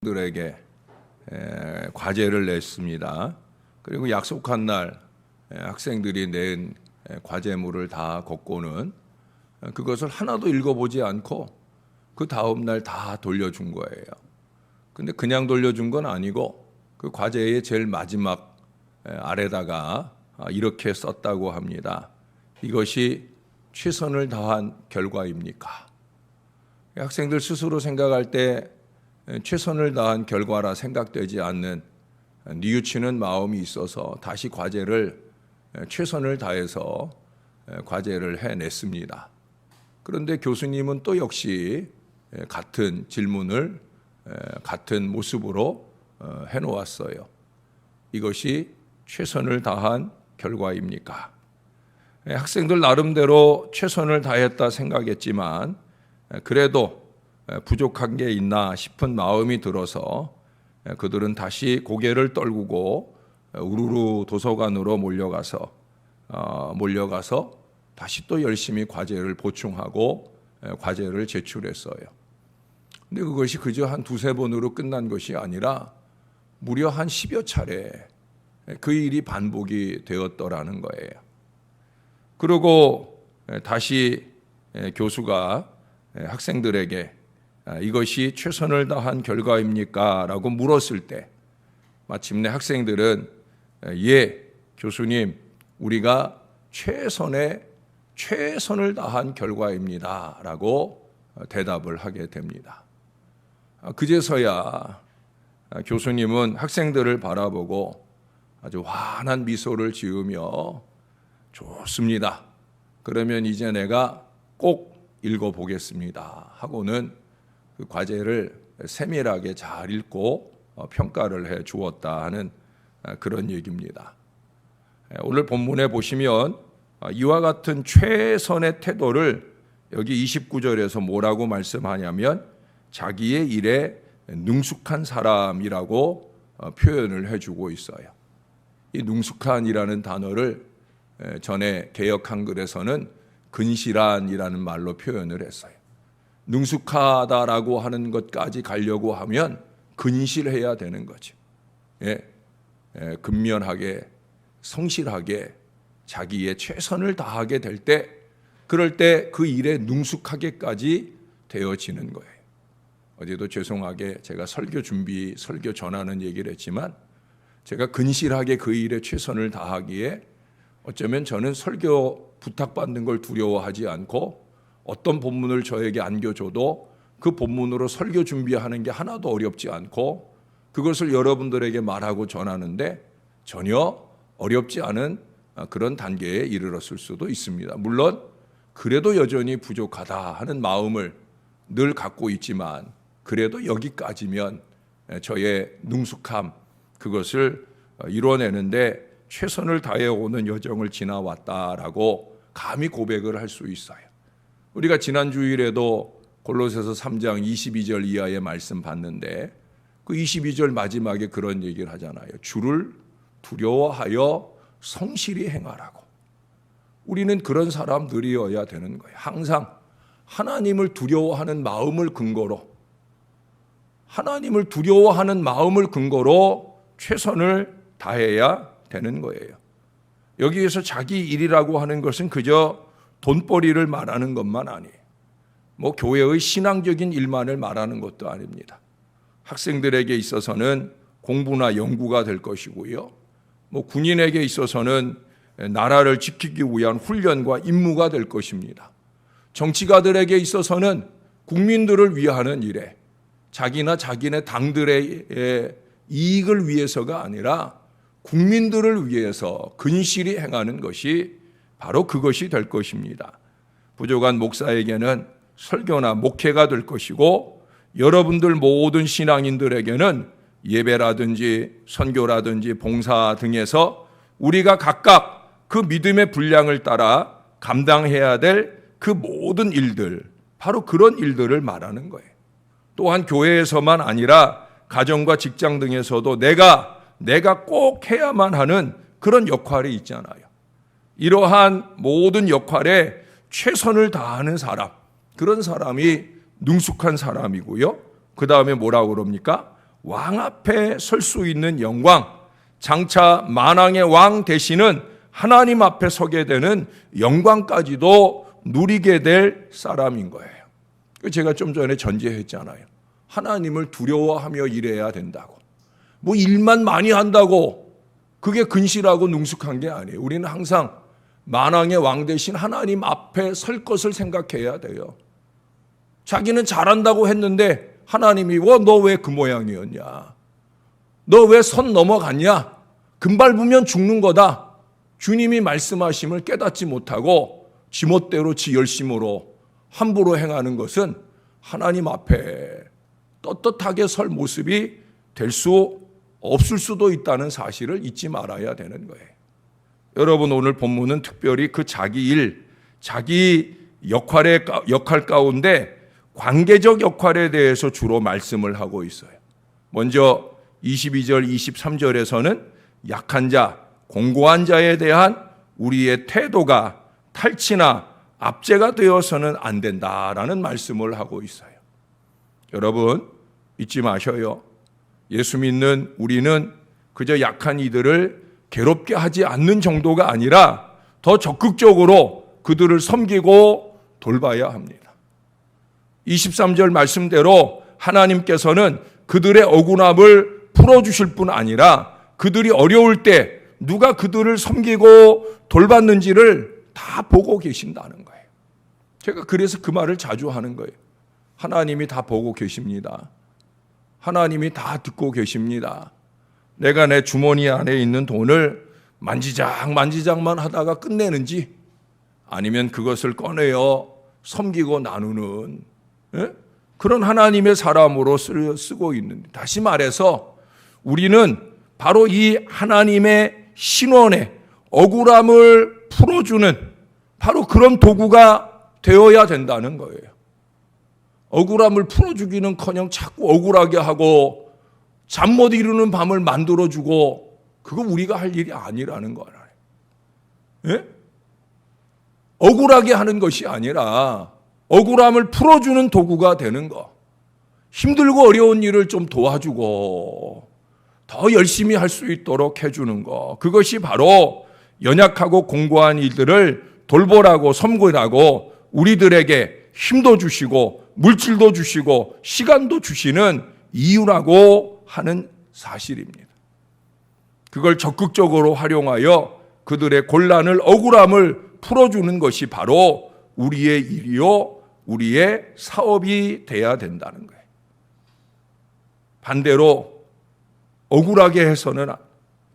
학생들에게 과제를 냈습니다. 그리고 약속한 날 학생들이 낸 과제물을 다 걷고는 그것을 하나도 읽어보지 않고 그 다음 날 다 돌려준 거예요. 근데 그냥 돌려준 건 아니고 그 과제의 제일 마지막 아래다가 이렇게 썼다고 합니다. 이것이 최선을 다한 결과입니까? 학생들 스스로 생각할 때 최선을 다한 결과라 생각되지 않는 뉘우치는 마음이 있어서 다시 과제를 최선을 다해서 과제를 해냈습니다. 그런데 교수님은 또 역시 같은 질문을 같은 모습으로 해놓았어요. 이것이 최선을 다한 결과입니까? 학생들 나름대로 최선을 다했다 생각했지만 그래도 부족한 게 있나 싶은 마음이 들어서 그들은 다시 고개를 떨구고 우르르 도서관으로 몰려가서 다시 또 열심히 과제를 보충하고 과제를 제출했어요. 근데 그것이 그저 한 두세 번으로 끝난 것이 아니라 무려 한 10여 차례 그 일이 반복이 되었더라는 거예요. 그리고 다시 교수가 학생들에게 이것이 최선을 다한 결과입니까? 라고 물었을 때 마침내 학생들은 예, 교수님, 우리가 최선을 다한 결과입니다. 라고 대답을 하게 됩니다. 그제서야 교수님은 학생들을 바라보고 아주 환한 미소를 지으며 좋습니다. 그러면 이제 내가 꼭 읽어보겠습니다. 하고는 그 과제를 세밀하게 잘 읽고 평가를 해 주었다 하는 그런 얘기입니다. 오늘 본문에 보시면 이와 같은 최선의 태도를 여기 29절에서 뭐라고 말씀하냐면 자기의 일에 능숙한 사람이라고 표현을 해주고 있어요. 이 능숙한이라는 단어를 전에 개역 한글에서는 근실한이라는 말로 표현을 했어요. 능숙하다라고 하는 것까지 가려고 하면 근실해야 되는 거죠. 근면하게 성실하게 자기의 최선을 다하게 될 때 그럴 때 그 일에 능숙하게까지 되어지는 거예요. 어제도 죄송하게 제가 설교 전하는 얘기를 했지만 제가 근실하게 그 일에 최선을 다하기에 어쩌면 저는 설교 부탁받는 걸 두려워하지 않고 어떤 본문을 저에게 안겨줘도 그 본문으로 설교 준비하는 게 하나도 어렵지 않고 그것을 여러분들에게 말하고 전하는데 전혀 어렵지 않은 그런 단계에 이르렀을 수도 있습니다. 물론 그래도 여전히 부족하다 하는 마음을 늘 갖고 있지만 그래도 여기까지면 저의 능숙함 그것을 이뤄내는데 최선을 다해오는 여정을 지나왔다라고 감히 고백을 할 수 있어요. 우리가 지난 주일에도 골로새서 3장 22절 이하의 말씀 봤는데 그 22절 마지막에 그런 얘기를 하잖아요. 주를 두려워하여 성실히 행하라고. 우리는 그런 사람들이어야 되는 거예요. 항상 하나님을 두려워하는 마음을 근거로 최선을 다해야 되는 거예요. 여기에서 자기 일이라고 하는 것은 그저 돈벌이를 말하는 것만 아니에요. 교회의 신앙적인 일만을 말하는 것도 아닙니다. 학생들에게 있어서는 공부나 연구가 될 것이고요. 군인에게 있어서는 나라를 지키기 위한 훈련과 임무가 될 것입니다. 정치가들에게 있어서는 국민들을 위하는 일에 자기나 자기네 당들의 이익을 위해서가 아니라 국민들을 위해서 근실히 행하는 것이 바로 그것이 될 것입니다. 부족한 목사에게는 설교나 목회가 될 것이고 여러분들 모든 신앙인들에게는 예배라든지 선교라든지 봉사 등에서 우리가 각각 그 믿음의 분량을 따라 감당해야 될 그 모든 일들, 바로 그런 일들을 말하는 거예요. 또한 교회에서만 아니라 가정과 직장 등에서도 내가 꼭 해야만 하는 그런 역할이 있잖아요. 이러한 모든 역할에 최선을 다하는 사람, 그런 사람이 능숙한 사람이고요. 그 다음에 뭐라고 그럽니까? 왕 앞에 설 수 있는 영광, 장차 만왕의 왕 되시는 하나님 앞에 서게 되는 영광까지도 누리게 될 사람인 거예요. 제가 좀 전에 전제했잖아요. 하나님을 두려워하며 일해야 된다고. 뭐 일만 많이 한다고 그게 근실하고 능숙한 게 아니에요. 우리는 항상 만왕의 왕 되신 하나님 앞에 설 것을 생각해야 돼요. 자기는 잘한다고 했는데 하나님이 너 왜 그 모양이었냐? 너 왜 선 넘어갔냐? 금발 보면 죽는 거다. 주님이 말씀하심을 깨닫지 못하고 지멋대로 지 열심으로 함부로 행하는 것은 하나님 앞에 떳떳하게 설 모습이 될 수 없을 수도 있다는 사실을 잊지 말아야 되는 거예요. 여러분, 오늘 본문은 특별히 그 자기 일, 자기 역할 가운데 관계적 역할에 대해서 주로 말씀을 하고 있어요. 먼저 22절, 23절에서는 약한 자, 공고한 자에 대한 우리의 태도가 탈취나 압제가 되어서는 안 된다라는 말씀을 하고 있어요. 여러분, 잊지 마셔요. 예수 믿는 우리는 그저 약한 이들을 괴롭게 하지 않는 정도가 아니라 더 적극적으로 그들을 섬기고 돌봐야 합니다. 23절 말씀대로 하나님께서는 그들의 억울함을 풀어주실 뿐 아니라 그들이 어려울 때 누가 그들을 섬기고 돌봤는지를 다 보고 계신다는 거예요. 제가 그래서 그 말을 자주 하는 거예요. 하나님이 다 보고 계십니다. 하나님이 다 듣고 계십니다. 내가 내 주머니 안에 있는 돈을 만지작만 하다가 끝내는지 아니면 그것을 꺼내어 섬기고 나누는 그런 하나님의 사람으로 쓰고 있는데, 다시 말해서 우리는 바로 이 하나님의 신원의 억울함을 풀어주는 바로 그런 도구가 되어야 된다는 거예요. 억울함을 풀어주기는커녕 자꾸 억울하게 하고 잠 못 이루는 밤을 만들어주고, 그거 우리가 할 일이 아니라는 거 알아요. 예? 억울하게 하는 것이 아니라 억울함을 풀어주는 도구가 되는 거. 힘들고 어려운 일을 좀 도와주고 더 열심히 할 수 있도록 해주는 거. 그것이 바로 연약하고 공고한 이들을 돌보라고 섬기라고 우리들에게 힘도 주시고 물질도 주시고 시간도 주시는 이유라고 하는 사실입니다. 그걸 적극적으로 활용하여 그들의 곤란을, 억울함을 풀어주는 것이 바로 우리의 일이요, 우리의 사업이 돼야 된다는 거예요. 반대로 억울하게 해서는,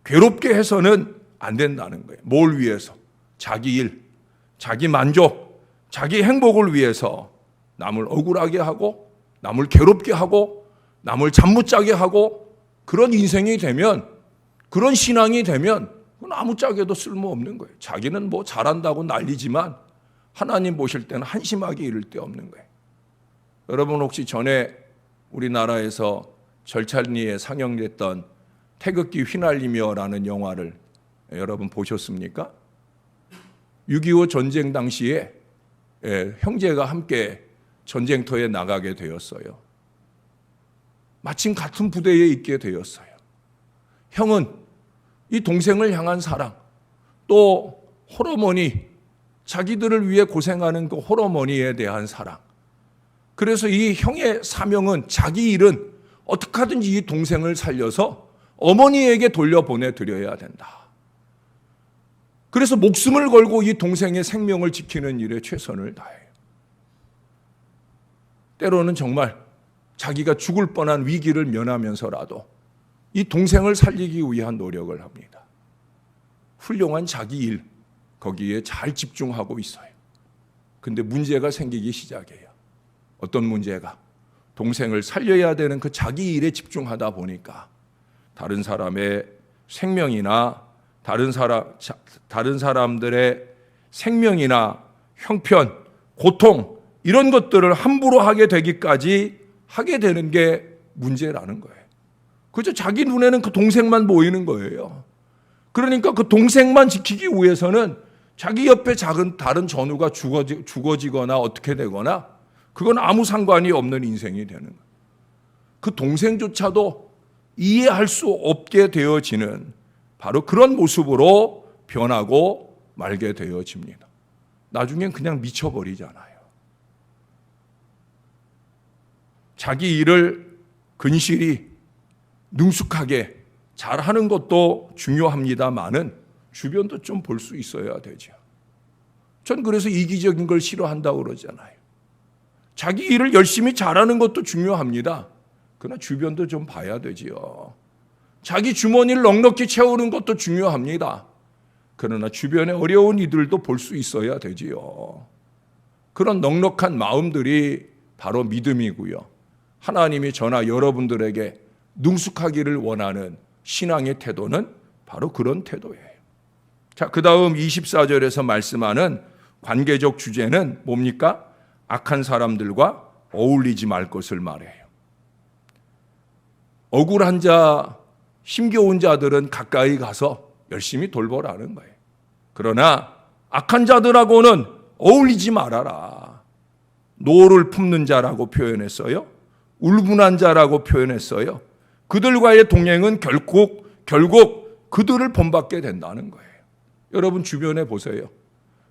괴롭게 해서는 안 된다는 거예요. 뭘 위해서? 자기 일, 자기 만족, 자기 행복을 위해서 남을 억울하게 하고 남을 괴롭게 하고 남을 잠 못 자게 하고 그런 인생이 되면, 그런 신앙이 되면 그건 아무짝에도 쓸모없는 거예요. 자기는 뭐 잘한다고 난리지만 하나님 보실 때는 한심하게 이를 데 없는 거예요. 여러분, 혹시 전에 우리나라에서 절찬리에 상영됐던 태극기 휘날리며라는 영화를 여러분 보셨습니까? 6.25 전쟁 당시에 형제가 함께 전쟁터에 나가게 되었어요. 마침 같은 부대에 있게 되었어요. 형은 이 동생을 향한 사랑, 또 홀어머니, 자기들을 위해 고생하는 그 홀어머니에 대한 사랑. 그래서 이 형의 사명은, 자기 일은 어떻게 하든지 이 동생을 살려서 어머니에게 돌려보내드려야 된다. 그래서 목숨을 걸고 이 동생의 생명을 지키는 일에 최선을 다해요. 때로는 정말 자기가 죽을 뻔한 위기를 면하면서라도 이 동생을 살리기 위한 노력을 합니다. 훌륭한 자기 일, 거기에 잘 집중하고 있어요. 근데 문제가 생기기 시작해요. 어떤 문제가? 동생을 살려야 되는 그 자기 일에 집중하다 보니까 다른 사람의 생명이나 다른 사람들의 생명이나 형편, 고통, 이런 것들을 함부로 하게 되기까지 하게 되는 게 문제라는 거예요. 그저 자기 눈에는 그 동생만 보이는 거예요. 그러니까 그 동생만 지키기 위해서는 자기 옆에 작은 다른 전우가 죽어지거나 어떻게 되거나 그건 아무 상관이 없는 인생이 되는 거예요. 그 동생조차도 이해할 수 없게 되어지는 바로 그런 모습으로 변하고 말게 되어집니다. 나중엔 그냥 미쳐버리잖아요. 자기 일을 근실히 능숙하게 잘하는 것도 중요합니다만은 주변도 좀 볼 수 있어야 되죠. 전 그래서 이기적인 걸 싫어한다고 그러잖아요. 자기 일을 열심히 잘하는 것도 중요합니다. 그러나 주변도 좀 봐야 되지요. 자기 주머니를 넉넉히 채우는 것도 중요합니다. 그러나 주변의 어려운 이들도 볼 수 있어야 되지요. 그런 넉넉한 마음들이 바로 믿음이고요. 하나님이 저나 여러분들에게 능숙하기를 원하는 신앙의 태도는 바로 그런 태도예요. 자, 그 다음 24절에서 말씀하는 관계적 주제는 뭡니까? 악한 사람들과 어울리지 말 것을 말해요. 억울한 자, 힘겨운 자들은 가까이 가서 열심히 돌보라는 거예요. 그러나 악한 자들하고는 어울리지 말아라. 노를 품는 자라고 표현했어요. 울분한 자라고 표현했어요. 그들과의 동행은 결국 그들을 본받게 된다는 거예요. 여러분 주변에 보세요.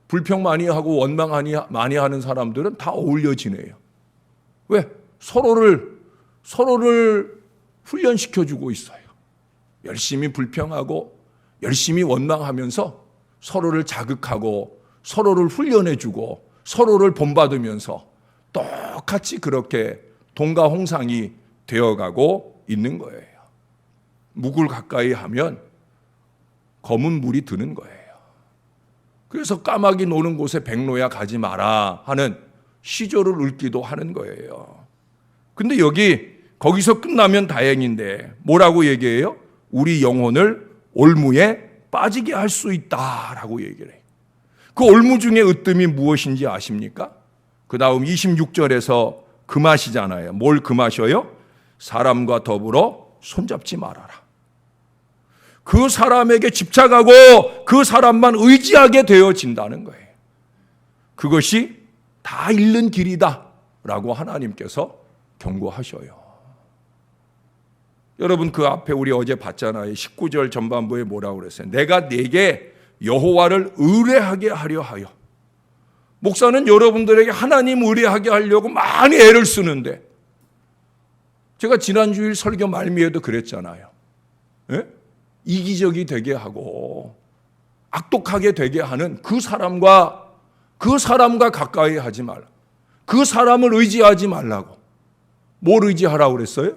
불평 많이 하고 원망 많이 하는 사람들은 다 어울려 지내요. 왜? 서로를 훈련시켜주고 있어요. 열심히 불평하고 열심히 원망하면서 서로를 자극하고 서로를 훈련해주고 서로를 본받으면서 똑같이 그렇게 동가홍상이 되어가고 있는 거예요. 묵을 가까이 하면 검은 물이 드는 거예요. 그래서 까마귀 노는 곳에 백로야 가지 마라 하는 시조를 읊기도 하는 거예요. 근데 거기서 끝나면 다행인데 뭐라고 얘기해요? 우리 영혼을 올무에 빠지게 할 수 있다라고 얘기를 해요. 그 올무 중에 으뜸이 무엇인지 아십니까? 그 다음 26절에서 금하시잖아요. 뭘 금하셔요? 사람과 더불어 손잡지 말아라. 그 사람에게 집착하고 그 사람만 의지하게 되어진다는 거예요. 그것이 다 잃는 길이다 라고 하나님께서 경고하셔요. 여러분 그 앞에 우리 어제 봤잖아요. 19절 전반부에 뭐라고 그랬어요? 내가 네게 여호와를 의뢰하게 하려 하여. 목사는 여러분들에게 하나님 의뢰하게 하려고 많이 애를 쓰는데 제가 지난주일 설교 말미에도 그랬잖아요. 예? 이기적이 되게 하고 악독하게 되게 하는 그 사람과 가까이 하지 말라. 그 사람을 의지하지 말라고. 뭘 의지하라고 그랬어요?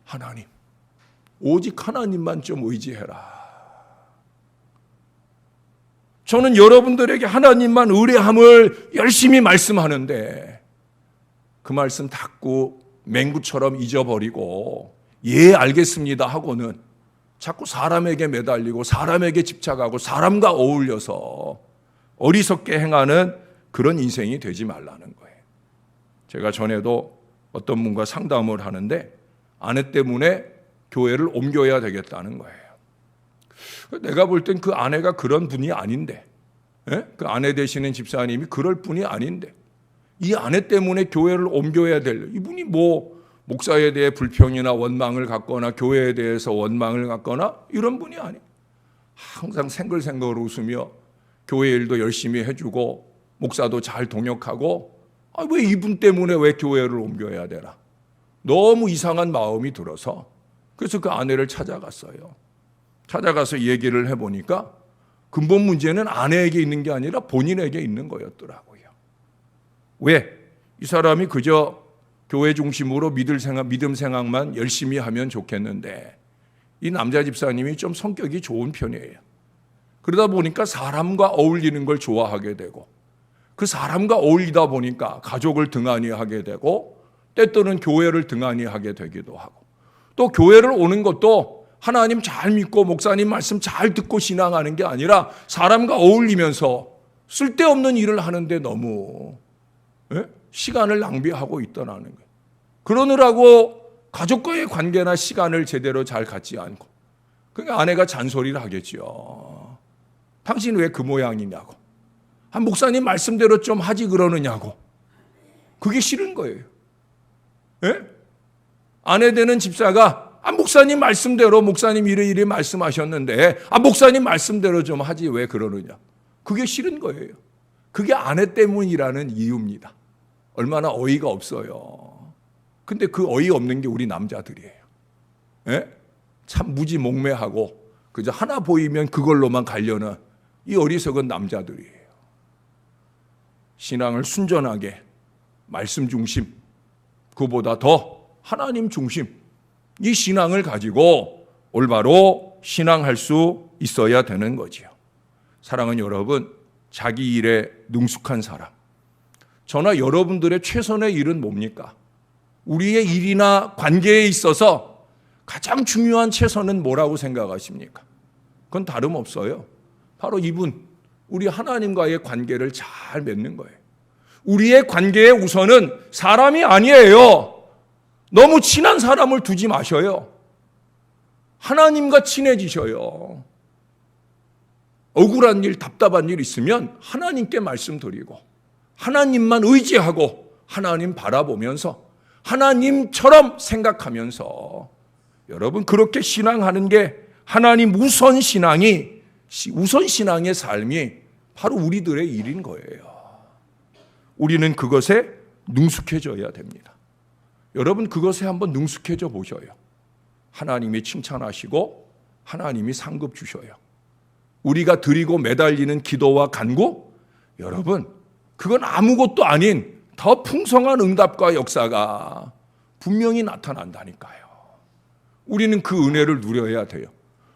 하나님. 오직 하나님만 좀 의지해라. 저는 여러분들에게 하나님만 의뢰함을 열심히 말씀하는데 그 말씀 닫고 맹구처럼 잊어버리고 예 알겠습니다 하고는 자꾸 사람에게 매달리고 사람에게 집착하고 사람과 어울려서 어리석게 행하는 그런 인생이 되지 말라는 거예요. 제가 전에도 어떤 분과 상담을 하는데 아내 때문에 교회를 옮겨야 되겠다는 거예요. 내가 볼 땐 그 아내가 그런 분이 아닌데, 그 아내 되시는 집사님이 그럴 분이 아닌데 이 아내 때문에 교회를 옮겨야 될 이분이 목사에 대해 불평이나 원망을 갖거나 교회에 대해서 원망을 갖거나 이런 분이 아니에요. 항상 생글생글 웃으며 교회 일도 열심히 해주고 목사도 잘 동역하고 왜 이분 때문에 왜 교회를 옮겨야 되나. 너무 이상한 마음이 들어서 그래서 그 아내를 찾아갔어요. 찾아가서 얘기를 해보니까 근본 문제는 아내에게 있는 게 아니라 본인에게 있는 거였더라고요. 왜? 이 사람이 그저 교회 중심으로 믿음 생활만 열심히 하면 좋겠는데 이 남자 집사님이 좀 성격이 좋은 편이에요. 그러다 보니까 사람과 어울리는 걸 좋아하게 되고 그 사람과 어울리다 보니까 가족을 등한히 하게 되고 때때로는 교회를 등한히 하게 되기도 하고 또 교회를 오는 것도 하나님 잘 믿고 목사님 말씀 잘 듣고 신앙하는 게 아니라 사람과 어울리면서 쓸데없는 일을 하는데 너무 시간을 낭비하고 있더라는 거예요. 그러느라고 가족과의 관계나 시간을 제대로 잘 갖지 않고 그러니까 아내가 잔소리를 하겠죠. 당신 왜 그 모양이냐고. 한 목사님 말씀대로 좀 하지 그러느냐고. 그게 싫은 거예요. 아내 되는 집사가 목사님 말씀대로 목사님 이래 말씀하셨는데 목사님 말씀대로 좀 하지 왜 그러느냐. 그게 싫은 거예요. 그게 아내 때문이라는 이유입니다. 얼마나 어이가 없어요. 근데 그 어이 없는 게 우리 남자들이에요. 예? 참 무지몽매하고 그저 하나 보이면 그걸로만 가려는 이 어리석은 남자들이에요. 신앙을 순전하게 말씀 중심, 그보다 더 하나님 중심, 이 신앙을 가지고 올바로 신앙할 수 있어야 되는 거지요. 사랑하는 여러분, 자기 일에 능숙한 사람, 저나 여러분들의 최선의 일은 뭡니까? 우리의 일이나 관계에 있어서 가장 중요한 최선은 뭐라고 생각하십니까? 그건 다름없어요. 바로 이분, 우리 하나님과의 관계를 잘 맺는 거예요. 우리의 관계의 우선은 사람이 아니에요. 너무 친한 사람을 두지 마셔요. 하나님과 친해지셔요. 억울한 일, 답답한 일 있으면 하나님께 말씀드리고 하나님만 의지하고 하나님 바라보면서 하나님처럼 생각하면서 여러분 그렇게 신앙하는 게 하나님 우선 신앙의 삶이 바로 우리들의 일인 거예요. 우리는 그것에 능숙해져야 됩니다. 여러분 그것에 한번 능숙해져 보셔요. 하나님이 칭찬하시고 하나님이 상급 주셔요. 우리가 드리고 매달리는 기도와 간구, 여러분 그건 아무것도 아닌 더 풍성한 응답과 역사가 분명히 나타난다니까요. 우리는 그 은혜를 누려야 돼요.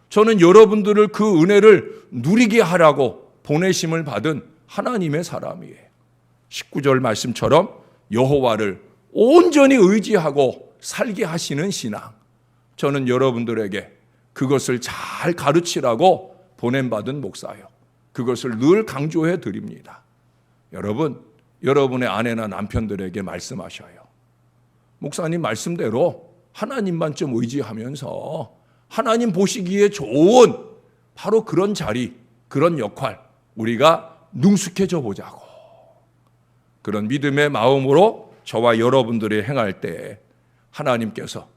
저는 여러분들을 그 은혜를 누리게 하라고 보내심을 받은 하나님의 사람이에요. 19절 말씀처럼 여호와를 온전히 의지하고 살게 하시는 신앙, 저는 여러분들에게 그것을 잘 가르치라고 보냄받은 목사요. 그것을 늘 강조해 드립니다. 여러분, 여러분의 아내나 남편들에게 말씀하셔요. 목사님 말씀대로 하나님만 좀 의지하면서 하나님 보시기에 좋은 바로 그런 자리, 그런 역할 우리가 능숙해져 보자고. 그런 믿음의 마음으로 저와 여러분들이 행할 때 하나님께서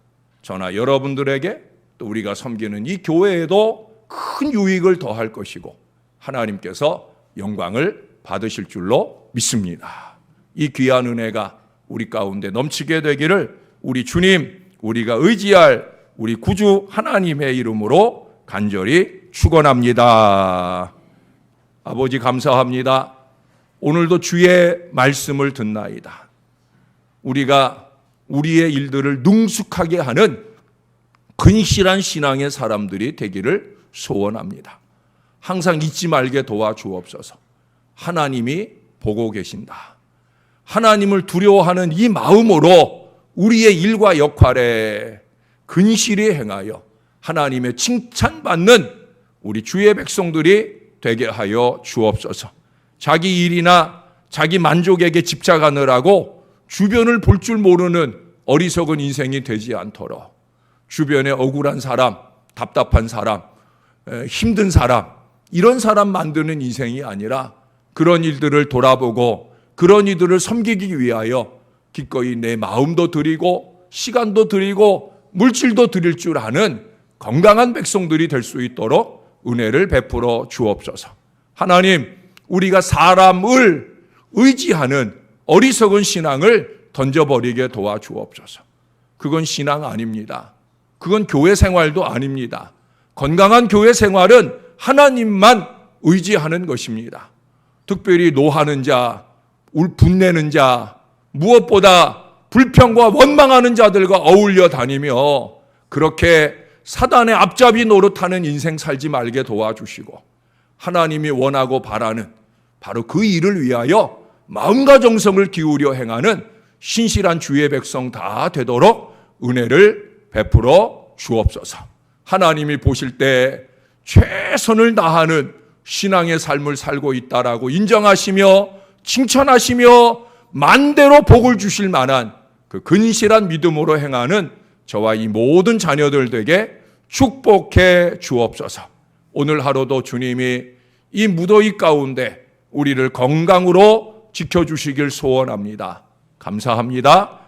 저나 여러분들에게 또 우리가 섬기는 이 교회에도 큰 유익을 더할 것이고 하나님께서 영광을 받으실 줄로 믿습니다. 이 귀한 은혜가 우리 가운데 넘치게 되기를 우리 주님, 우리가 의지할 우리 구주 하나님의 이름으로 간절히 축원합니다. 아버지 감사합니다. 오늘도 주의 말씀을 듣나이다. 우리가 우리의 일들을 능숙하게 하는 근실한 신앙의 사람들이 되기를 소원합니다. 항상 잊지 말게 도와주옵소서. 하나님이 보고 계신다. 하나님을 두려워하는 이 마음으로 우리의 일과 역할에 근실히 행하여 하나님의 칭찬받는 우리 주의 백성들이 되게 하여 주옵소서. 자기 일이나 자기 만족에게 집착하느라고 주변을 볼 줄 모르는 어리석은 인생이 되지 않도록 주변에 억울한 사람, 답답한 사람, 힘든 사람, 이런 사람 만드는 인생이 아니라 그런 일들을 돌아보고 그런 이들을 섬기기 위하여 기꺼이 내 마음도 드리고 시간도 드리고 물질도 드릴 줄 아는 건강한 백성들이 될 수 있도록 은혜를 베풀어 주옵소서. 하나님, 우리가 사람을 의지하는 어리석은 신앙을 던져버리게 도와주옵소서. 그건 신앙 아닙니다. 그건 교회 생활도 아닙니다. 건강한 교회 생활은 하나님만 의지하는 것입니다. 특별히 노하는 자, 분내는 자, 무엇보다 불평과 원망하는 자들과 어울려 다니며 그렇게 사단의 앞잡이 노릇하는 인생 살지 말게 도와주시고 하나님이 원하고 바라는 바로 그 일을 위하여 마음과 정성을 기울여 행하는 신실한 주의 백성 다 되도록 은혜를 베풀어 주옵소서. 하나님이 보실 때 최선을 다하는 신앙의 삶을 살고 있다라고 인정하시며 칭찬하시며 만대로 복을 주실 만한 그 근실한 믿음으로 행하는 저와 이 모든 자녀들 되게 축복해 주옵소서. 오늘 하루도 주님이 이 무더위 가운데 우리를 건강으로 지켜주시길 소원합니다. 감사합니다.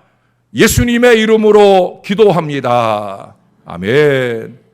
예수님의 이름으로 기도합니다. 아멘.